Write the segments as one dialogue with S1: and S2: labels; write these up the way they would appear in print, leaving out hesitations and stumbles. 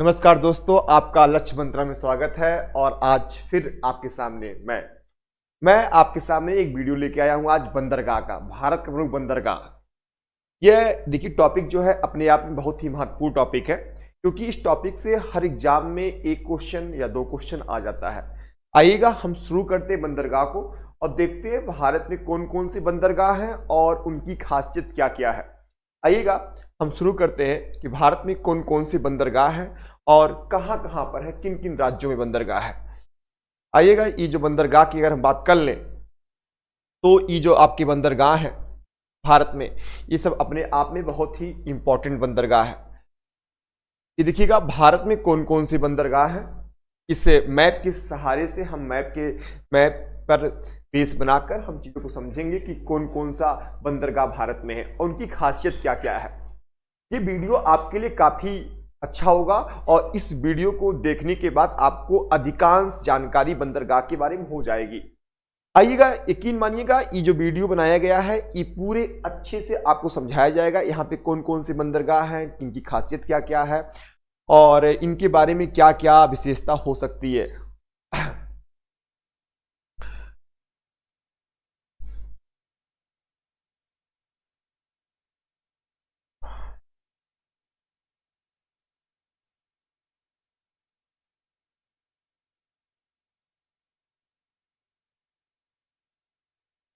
S1: नमस्कार दोस्तों, आपका लक्ष्य मंत्रा में स्वागत है। और आज फिर आपके सामने मैं आपके सामने एक वीडियो लेके आया हूं। आज बंदरगाह का, भारत का प्रमुख बंदरगाह। यह देखिए टॉपिक जो है अपने आप में बहुत ही महत्वपूर्ण टॉपिक है, क्योंकि इस टॉपिक से हर एग्जाम में एक क्वेश्चन या दो क्वेश्चन आ जाता है। आइएगा हम शुरू करते हैं बंदरगाह को और देखते हैं भारत में कौन कौन सी बंदरगाह हैं और उनकी खासियत क्या क्या है। आइएगा हम शुरू करते हैं कि भारत में कौन कौन सी बंदरगाह है और कहां कहां पर है, किन किन राज्यों में बंदरगाह है। आइएगा ये जो बंदरगाह की अगर हम बात कर लें तो ये जो आपकी बंदरगाह है भारत में, ये सब अपने आप में बहुत ही इंपॉर्टेंट बंदरगाह है। ये देखिएगा भारत में कौन कौन सी बंदरगाह है। इस मैप के सहारे से हम मैप पर बेस बनाकर हम चीजों को समझेंगे कि कौन कौन सा बंदरगाह भारत में है और उनकी खासियत क्या क्या है। ये वीडियो आपके लिए काफी अच्छा होगा और इस वीडियो को देखने के बाद आपको अधिकांश जानकारी बंदरगाह के बारे में हो जाएगी। आइएगा यकीन मानिएगा, ये जो वीडियो बनाया गया है ये पूरे अच्छे से आपको समझाया जाएगा। यहाँ पे कौन कौन सी बंदरगाह है, इनकी खासियत क्या क्या है और इनके बारे में क्या क्या विशेषता हो सकती है।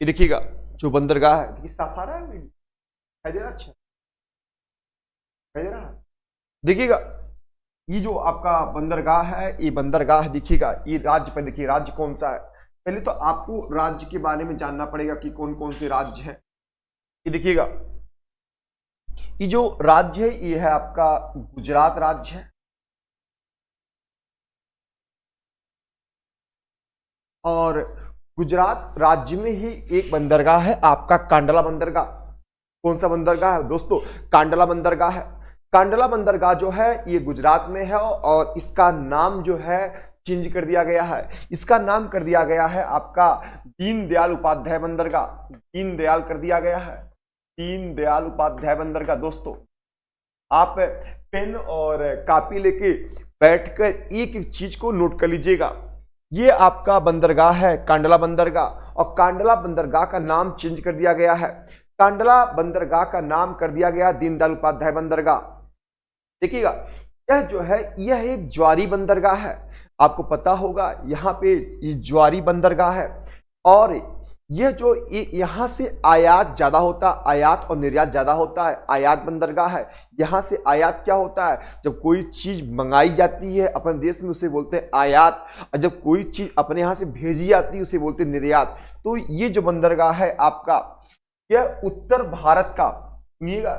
S1: ये देखिएगा जो बंदरगाह है, देखिए साफ आ रहा है, दिखाई दे रहा है? अच्छा दिखाई दे रहा है। देखिएगा ये जो आपका बंदरगाह है, ये बंदरगाह देखिएगा, ये राज्य पर देखिए राज्य कौन सा है। पहले तो आपको राज्य के बारे में जानना पड़ेगा कि कौन कौन से राज्य हैं। ये देखिएगा ये जो राज्य है ये है आपका गुजरात राज्य है, और गुजरात राज्य में ही एक बंदरगाह है आपका कांडला बंदरगाह। कौन सा बंदरगाह है दोस्तों? कांडला बंदरगाह है। कांडला बंदरगाह जो है ये गुजरात में है और इसका नाम जो है चेंज कर दिया गया है। इसका नाम कर दिया गया है आपका दीनदयाल उपाध्याय बंदरगाह। दीनदयाल कर दिया गया है, दीनदयाल उपाध्याय बंदरगाह। दोस्तों आप पेन और कॉपी लेके बैठकर एक एक चीज को नोट कर लीजिएगा। ये आपका बंदरगाह है कांडला बंदरगाह, और कांडला बंदरगाह का नाम चेंज कर दिया गया है। कांडला बंदरगाह का नाम कर दिया गया दीनदयाल उपाध्याय बंदरगाह। देखिएगा यह जो है यह एक ज्वारी बंदरगाह है। आपको पता होगा यहाँ पे ये ज्वारी बंदरगाह है, और यह जो यहाँ से आयात ज्यादा होता है, आयात और निर्यात ज्यादा होता है। आयात बंदरगाह है। यहाँ से आयात क्या होता है? जब कोई चीज मंगाई जाती है अपने देश में उसे बोलते हैं आयात, और जब कोई चीज अपने यहाँ से भेजी जाती है उसे बोलते हैं निर्यात। तो ये जो बंदरगाह है आपका, यह उत्तर भारत का, सुनिएगा,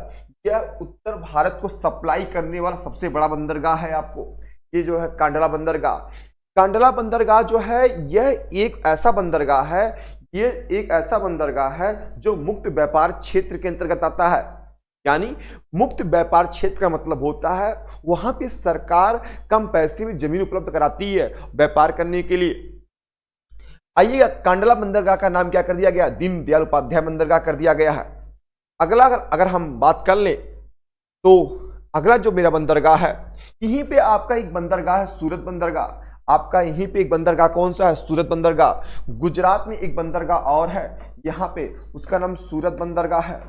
S1: यह उत्तर भारत को सप्लाई करने वाला सबसे बड़ा बंदरगाह है आपको। ये जो है कांडला बंदरगाह। कांडला बंदरगाह जो है यह एक ऐसा बंदरगाह है, ये एक ऐसा बंदरगाह है जो मुक्त व्यापार क्षेत्र के अंतर्गत आता है। यानी मुक्त व्यापार क्षेत्र का मतलब होता है वहां पे सरकार कम पैसे में जमीन उपलब्ध कराती है व्यापार करने के लिए। आइए कांडला बंदरगाह का नाम क्या कर दिया गया? दीनदयाल उपाध्याय बंदरगाह कर दिया गया है। अगला अगर हम बात कर लें तो अगला जो मेरा बंदरगाह है, यहीं पे आपका एक बंदरगाह है सूरत बंदरगाह। आपका यहीं पे एक बंदरगाह कौन सा है? सूरत बंदरगाह। गुजरात में एक बंदरगाह और है यहाँ पे, उसका नाम सूरत बंदरगाह है।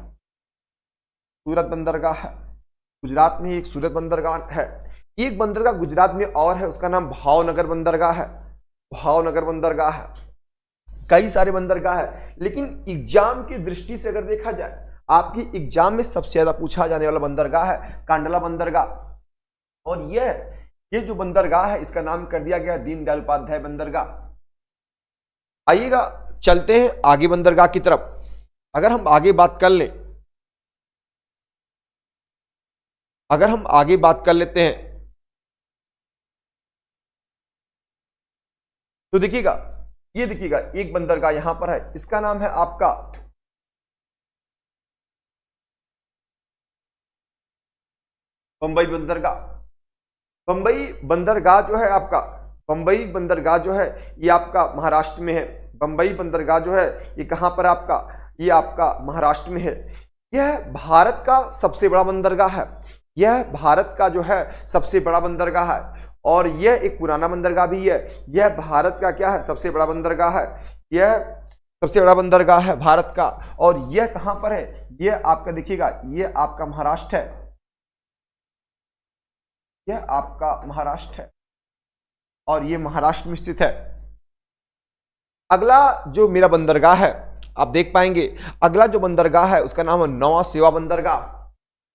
S1: सूरत बंदरगाह है, गुजरात में एक सूरत बंदरगाह है। एक बंदरगाह गुजरात में और है, उसका नाम भावनगर बंदरगाह है। भावनगर बंदरगाह है। कई सारे बंदरगाह है, लेकिन एग्जाम की दृष्टि से अगर देखा जाए, आपकी एग्जाम में सबसे ज्यादा पूछा जाने वाला बंदरगाह है कांडला बंदरगाह। और ये जो बंदरगाह है इसका नाम कर दिया गया दीनदयाल उपाध्याय बंदरगाह। आइएगा चलते हैं आगे बंदरगाह की तरफ। अगर हम आगे बात कर लें, अगर हम आगे बात कर लेते हैं तो देखिएगा, ये देखिएगा एक बंदरगाह यहां पर है, इसका नाम है आपका बंबई बंदरगाह। बंबई बंदरगाह जो है आपका, बंबई बंदरगाह जो है ये आपका महाराष्ट्र में है। बंबई बंदरगाह जो है ये कहां पर आपका? ये आपका महाराष्ट्र में है। यह भारत का सबसे बड़ा बंदरगाह है। यह भारत का जो है सबसे बड़ा बंदरगाह है और यह एक पुराना बंदरगाह भी है। यह भारत का क्या है, सबसे बड़ा बंदरगाह है। यह सबसे बड़ा बंदरगाह है भारत का। और यह कहां पर है, यह आपका देखिएगा, यह आपका महाराष्ट्र है। यह आपका महाराष्ट्र है और यह महाराष्ट्र में स्थित है। अगला जो मेरा बंदरगाह है, आप देख पाएंगे, अगला जो बंदरगाह है उसका नाम है नवा सेवा बंदरगाह।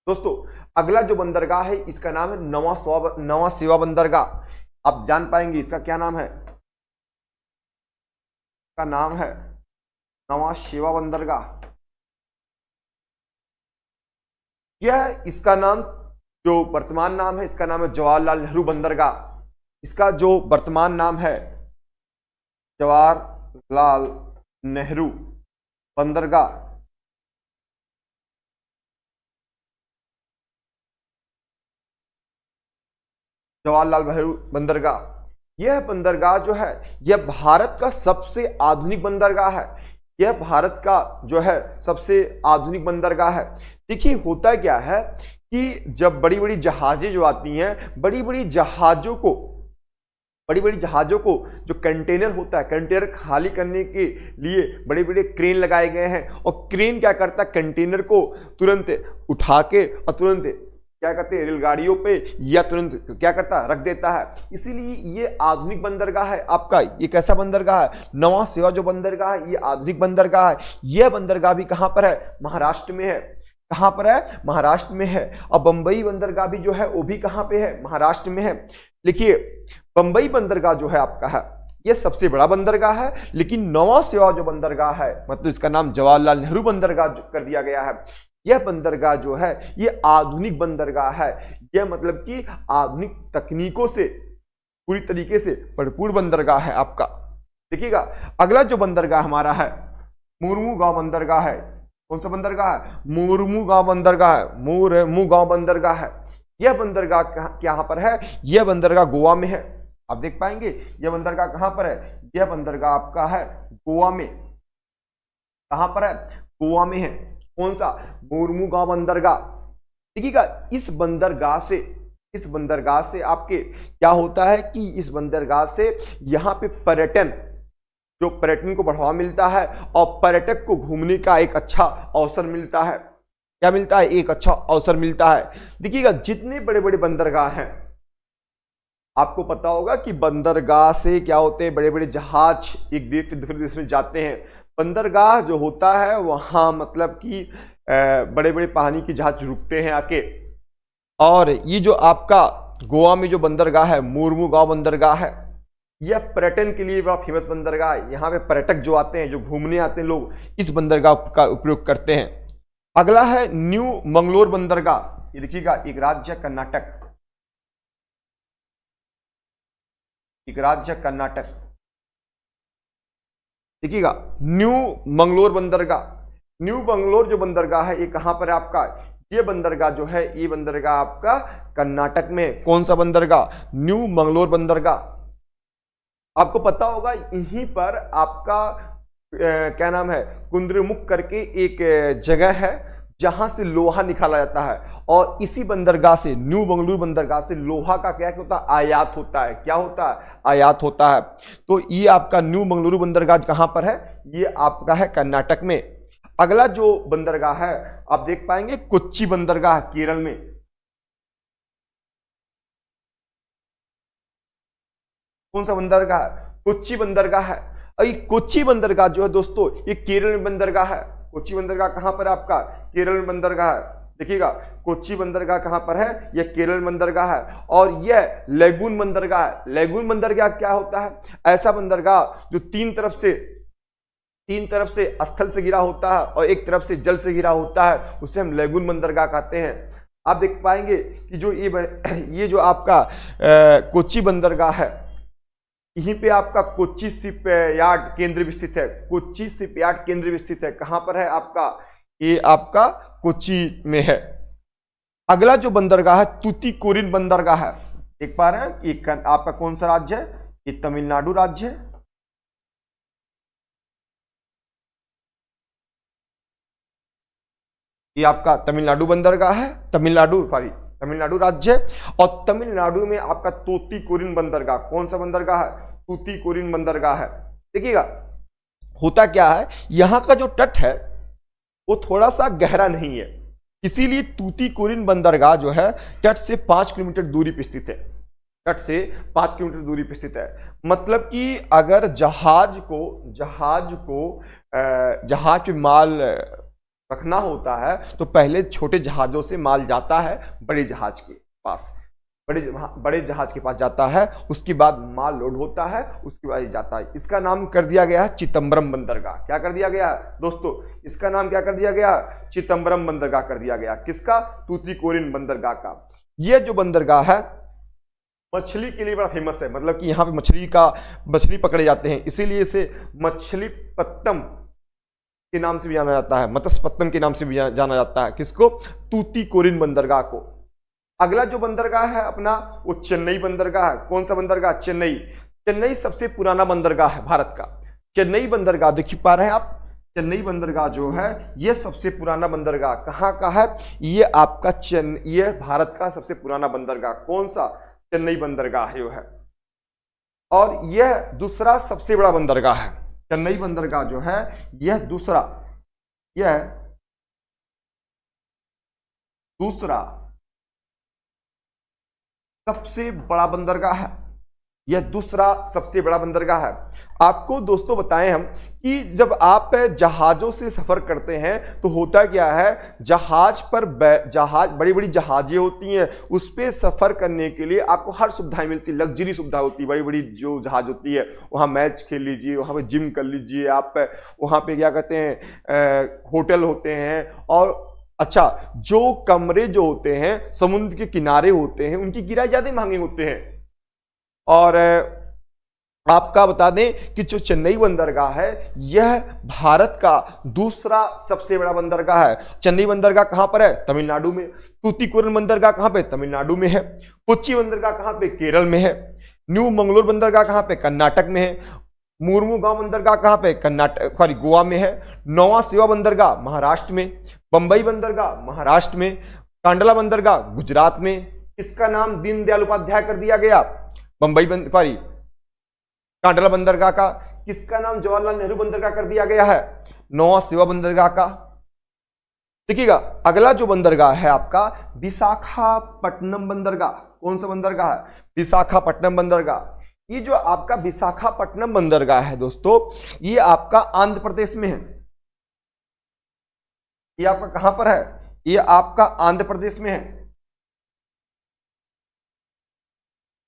S1: दोस्तों अगला जो बंदरगाह है इसका नाम है नवा सेवा बंदरगाह। आप जान पाएंगे इसका क्या नाम है, इसका नाम है नवा सेवा बंदरगाह। यह इसका नाम जो वर्तमान नाम है इसका नाम है जवाहरलाल नेहरू बंदरगाह। इसका जो वर्तमान नाम है जवाहरलाल नेहरू बंदरगाह। जवाहरलाल नेहरू बंदरगाह, यह बंदरगाह जो है यह भारत का सबसे आधुनिक बंदरगाह है। यह भारत का जो है सबसे आधुनिक बंदरगाह है। देखिए होता क्या है कि जब बड़ी बड़ी जहाजें जो आती हैं, बड़ी बड़ी जहाजों को जो कंटेनर होता है, कंटेनर खाली करने के लिए बड़े बड़े क्रेन लगाए गए हैं और क्रेन क्या करता है, कंटेनर को तुरंत उठा के और तुरंत क्या करते हैं, रेलगाड़ियों पे या तुरंत क्या करता है, रख देता है। इसीलिए ये आधुनिक बंदरगाह है आपका। ये कैसा बंदरगाह है, नवा सेवा जो बंदरगाह है, ये आधुनिक बंदरगाह है। यह बंदरगाह भी कहां पर है, महाराष्ट्र में है। कहां पर है, महाराष्ट्र में है। और बंबई बंदरगाह भी जो है वो भी कहां पे है, महाराष्ट्र में है। देखिए बंबई बंदरगाह जो है आपका है यह सबसे बड़ा बंदरगाह है, लेकिन नवा सेवा जो बंदरगाह है, मतलब इसका नाम जवाहरलाल नेहरू बंदरगाह कर दिया गया है। यह बंदरगाह जो है यह आधुनिक बंदरगाह है। यह मतलब कि आधुनिक तकनीकों से पूरी तरीके से भरपूर बंदरगाह है आपका। देखिएगा अगला जो बंदरगाह हमारा है मुर्मुगांव बंदरगाह है। कौन सा बंदरगाह है, मुर्मुगांव बंदरगाह है। मुर्मुगांव बंदरगाह है। यह बंदरगाह कहां पर है, यह बंदरगाह गोवा में है। आप देख पाएंगे यह बंदरगाह कहां पर है, यह बंदरगाह आपका है गोवा में। कहां पर है, गोवा में है। कौन सा, मुर्मुगांव बंदरगाह। देखिएगा इस बंदरगाह से आपके क्या होता है कि इस बंदरगाह से यहां पे पर्यटन को बढ़ावा मिलता है और पर्यटक को घूमने का एक अच्छा अवसर मिलता है। क्या मिलता है, एक अच्छा अवसर मिलता है। देखिएगा जितने बड़े बड़े बंदरगाह हैं, आपको पता होगा कि बंदरगाह से क्या होते हैं, बड़े बड़े जहाज एक देश से दूसरे देश में जाते हैं। बंदरगाह जो होता है वहां मतलब कि बड़े बड़े पानी के जहाज रुकते हैं आके। और ये जो आपका गोवा में जो बंदरगाह है मुर्मुगांव बंदरगाह है, यह पर्यटन के लिए बड़ा फेमस बंदरगाह है। यहाँ पे पर्यटक जो आते हैं, जो घूमने आते हैं लोग, इस बंदरगाह का उपयोग करते हैं। अगला है न्यू मंगलोर बंदरगाह। ये देखिएगा एक राज्य कर्नाटक, एक राज्य कर्नाटक। देखिएगा न्यू मंगलोर बंदरगाह। न्यू मंगलोर जो बंदरगाह है ये कहां पर है आपका, ये बंदरगाह जो है ये बंदरगाह आपका कर्नाटक में। कौन सा बंदरगाह, न्यू मंगलोर बंदरगाह। आपको पता होगा यहीं पर आपका क्या नाम है, कुंद्रेमुख करके एक जगह है जहां से लोहा निकाला जाता है। और इसी बंदरगाह से, न्यू मंगलूर बंदरगाह से लोहा का क्या होता है, आयात होता है। क्या होता है, आयात होता है। तो ये आपका न्यू मंगलुरु बंदरगाह कहां पर है, ये आपका है कर्नाटक में। अगला जो बंदरगाह है आप देख पाएंगे कोच्चि बंदरगाह, केरल में। कौन सा बंदरगाह, कोच्चि बंदरगाह है। और ये कोच्चि बंदरगाह जो है दोस्तों ये केरल में बंदरगाह है। कोच्चि बंदरगाह कहां पर है आपका, केरल में बंदरगाह है। देखिएगा कोच्चि बंदरगाह कहां पर है, यह केरल बंदरगाह है। और यह लेगून बंदरगाह है। लेगून बंदरगाह क्या होता है, ऐसा बंदरगाह जो तीन तरफ से स्थल से घिरा होता है और एक तरफ से जल से घिरा होता है, उसे हम लेगून बंदरगाह कहते हैं। आप देख पाएंगे कि जो ये जो आपका कोच्चि बंदरगाह है, यहीं पे आपका कोच्चि शिपयार्ड केंद्र भी स्थित है। कोच्चि शिपयार्ड केंद्र भी स्थित है। कहां पर है आपका, ये आपका कोच्चि में है। अगला जो बंदरगाह है तूतीकोरिन बंदरगाह है। देख पा रहे हैं ये आपका कौन सा राज्य है, ये तमिलनाडु राज्य है। ये आपका तमिलनाडु बंदरगाह है, तमिलनाडु सॉरी तमिलनाडु राज्य है। और तमिलनाडु में आपका तूतीकोरिन बंदरगाह, कौन सा बंदरगाह है? तूतीकोरिन बंदरगाह है। देखिएगा होता क्या है, यहां का जो तट है वो थोड़ा सा गहरा नहीं है, इसीलिए तूतीकोरिन बंदरगाह जो है तट से 5 किलोमीटर दूरी पर स्थित है। तट से 5 किलोमीटर दूरी पर स्थित है। मतलब कि अगर जहाज पे माल रखना होता है तो पहले छोटे जहाजों से माल जाता है बड़े जहाज के पास, बड़े जहाज के पास जाता है, उसके बाद माल लोड होता है, उसके बाद जाता है। इसका नाम कर दिया गया है चिदंबरम बंदरगाह। क्या कर दिया गया दोस्तों? इसका नाम क्या कर दिया गया? चिदंबरम बंदरगाह कर दिया गया। किसका? तूतीकोरिन बंदरगाह का। यह जो बंदरगाह है मछली के लिए बड़ा फेमस है, मतलब कि यहाँ पे मछली पकड़े जाते हैं, इसीलिए इसे मछलीपत्तम के नाम से भी जाना जाता है, मत्स्यपत्तनम के नाम से भी जाना जाता है। किसको? तूतीकोरिन बंदरगाह को। अगला जो बंदरगाह है अपना वो चेन्नई बंदरगाह है। कौन सा बंदरगाह? चेन्नई। चेन्नई सबसे पुराना बंदरगाह है भारत का। चेन्नई बंदरगाह देख पा रहे हैं आप, चेन्नई बंदरगाह जो है यह सबसे पुराना बंदरगाह कहाँ का है? ये आपका ये भारत का सबसे पुराना बंदरगाह। कौन सा? चेन्नई बंदरगाह जो है। और यह दूसरा सबसे बड़ा बंदरगाह है। चेन्नई बंदरगाह जो है यह दूसरा सबसे बड़ा बंदरगाह है। यह दूसरा सबसे बड़ा बंदरगाह है। आपको दोस्तों बताएं हम कि जब आप जहाजों से सफर करते हैं तो होता क्या है, जहाज बड़ी बड़ी जहाजें होती हैं, उस पर सफर करने के लिए आपको हर सुविधाएं मिलती, लग्जरी सुविधा होती है। बड़ी बड़ी जो जहाज होती है वहां मैच खेल लीजिए, वहां पे जिम कर लीजिए, आप वहां पे क्या कहते हैं होटल होते हैं। और अच्छा, जो कमरे जो होते हैं समुद्र के किनारे होते हैं उनकी किराए ज्यादा महंगे होते हैं। और आपका बता दें कि जो चेन्नई बंदरगाह है यह भारत का दूसरा सबसे बड़ा बंदरगाह है। चेन्नई बंदरगाह कहां पर है? तमिलनाडु में। तूतीकोरिन बंदरगाह कहां पे? तमिलनाडु में है। कोच्चि बंदरगाह कहां पे? केरल में है। न्यू मंगलोर बंदरगाह कहां पे? कर्नाटक में है। मुर्मुगांव बंदरगाह कहां पे? गोवा में है। नौवा सेवा बंदरगाह महाराष्ट्र में। बंबई बंदरगाह महाराष्ट्र में। कांडला बंदरगाह गुजरात में। इसका नाम दीनदयाल उपाध्याय कर दिया गया। कांडला बंदरगाह का किसका नाम? जवाहरलाल नेहरू बंदरगाह कर दिया गया है। नौवा सेवा बंदरगाह का। देखिएगा अगला जो बंदरगाह है आपका विशाखापट्टनम बंदरगाह। कौन सा बंदरगाह है? विशाखापट्टनम बंदरगाह। ये जो आपका विशाखापट्टनम बंदरगाह है दोस्तों, ये आपका आंध्र प्रदेश में है। ये आपका कहां पर है? ये आपका आंध्र प्रदेश में है।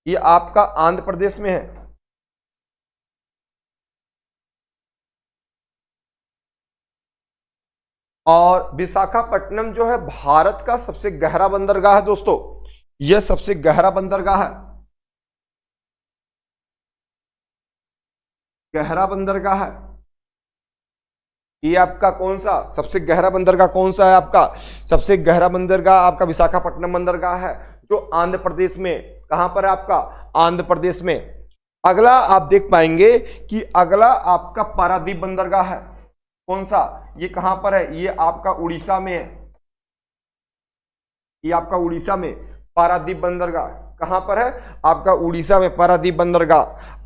S1: ये आपका आंध्र प्रदेश में है। और विशाखापट्टनम जो है भारत का सबसे गहरा बंदरगाह है दोस्तों। यह सबसे गहरा बंदरगाह है। गहरा बंदरगाह है। ये आपका कौन सा सबसे गहरा बंदरगाह कौन सा है? आपका सबसे गहरा बंदरगाह आपका विशाखापट्टनम बंदरगाह है, जो आंध्र प्रदेश में। कहां पर है आपका? आंध्र प्रदेश में। अगला आप देख पाएंगे कि अगला आपका पारादीप बंदरगाह है। कौन सा? ये कहां पर है? ये आपका उड़ीसा में है। ये आपका उड़ीसा में पारादीप बंदरगाह कहां पर है? आपका उड़ीसा में पारादीप बंदरगाह।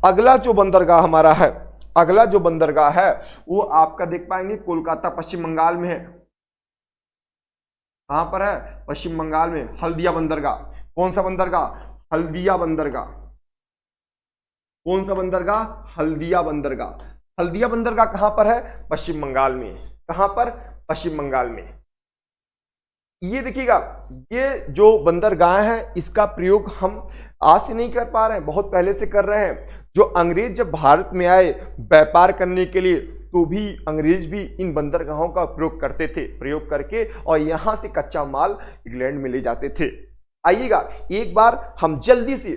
S1: अगला जो बंदरगाह हमारा है, अगला जो बंदरगाह है वो आपका देख पाएंगे कोलकाता पश्चिम बंगाल में है। कहां पर है? पश्चिम बंगाल में। हल्दिया बंदरगाह। कौन सा बंदरगाह? हल्दिया बंदरगाह। कौन सा बंदरगाह? हल्दिया बंदरगाह। हल्दिया बंदरगाह कहां पर है? पश्चिम बंगाल में। कहां पर? पश्चिम बंगाल में। ये देखिएगा ये जो बंदरगाह है इसका प्रयोग हम आज से नहीं कर पा रहे हैं, बहुत पहले से कर रहे हैं। जो अंग्रेज जब भारत में आए व्यापार करने के लिए तो भी अंग्रेज भी इन बंदरगाहों का प्रयोग करते थे, प्रयोग करके और यहां से कच्चा माल इंग्लैंड में ले जाते थे। आइएगा एक बार हम जल्दी से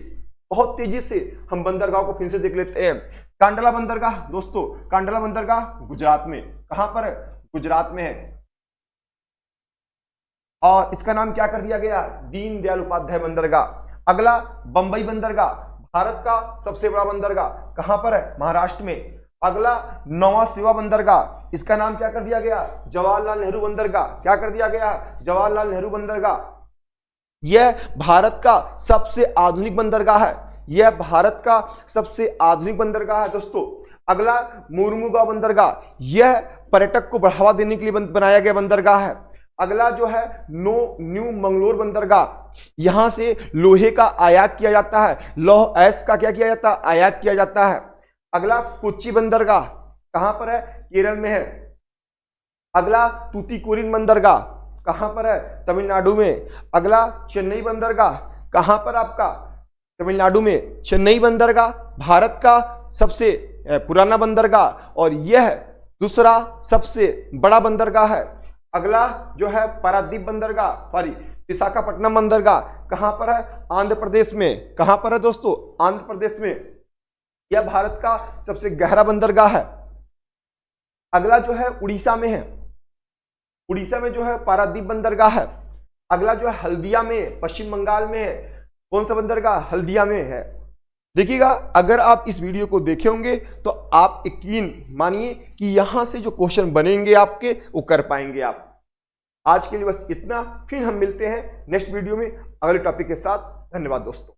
S1: बहुत तेजी से हम बंदरगाह को फिर से देख लेते हैं। कांडला बंदरगाह दोस्तों, कांडला बंदरगाह गुजरात में। कहां पर है? गुजरात में है। और इसका नाम क्या कर दिया गया? दीनदयाल उपाध्याय बंदरगाह। अगला बंबई बंदरगाह, भारत का सबसे बड़ा बंदरगाह। कहां पर है? महाराष्ट्र में। अगला नौवा सेवा बंदरगाह, इसका नाम क्या कर दिया गया? जवाहरलाल नेहरू बंदरगाह। क्या कर दिया गया? जवाहरलाल नेहरू बंदरगाह। यह भारत का सबसे आधुनिक बंदरगाह है। यह भारत का सबसे आधुनिक बंदरगाह है दोस्तों। अगला मुर्मुगांव बंदरगाह, यह पर्यटक को बढ़ावा देने के लिए बनाया गया बंदरगाह है। अगला जो है न्यू मंगलोर बंदरगाह, यहां से लोहे का आयात किया जाता है, लौह अयस्क का क्या किया जाता है, आयात किया जाता है। अगला कोच्चि बंदरगाह कहां पर है, केरल में है। अगला तूतीकोरिन बंदरगाह कहां पर है, तमिलनाडु में। अगला चेन्नई बंदरगाह कहां पर आपका, तमिलनाडु में। चेन्नई बंदरगाह भारत का सबसे पुराना बंदरगाह और यह दूसरा सबसे बड़ा बंदरगाह है। अगला जो है पारादीप बंदरगाह, सॉरी विशाखापट्टनम बंदरगाह कहां पर है, आंध्र प्रदेश में। कहां पर है दोस्तों, आंध्र प्रदेश में। यह भारत का सबसे गहरा बंदरगाह है। अगला जो है उड़ीसा में है, उड़ीसा में जो है पारादीप बंदरगाह है। अगला जो है हल्दिया में, पश्चिम बंगाल में है। कौन सा बंदरगाह, हल्दिया में है। देखिएगा, अगर आप इस वीडियो को देखे होंगे तो आप यकीन मानिए कि यहां से जो क्वेश्चन बनेंगे आपके वो कर पाएंगे आप। आज के लिए बस इतना, फिर हम मिलते हैं नेक्स्ट वीडियो में अगले टॉपिक के साथ। धन्यवाद दोस्तों।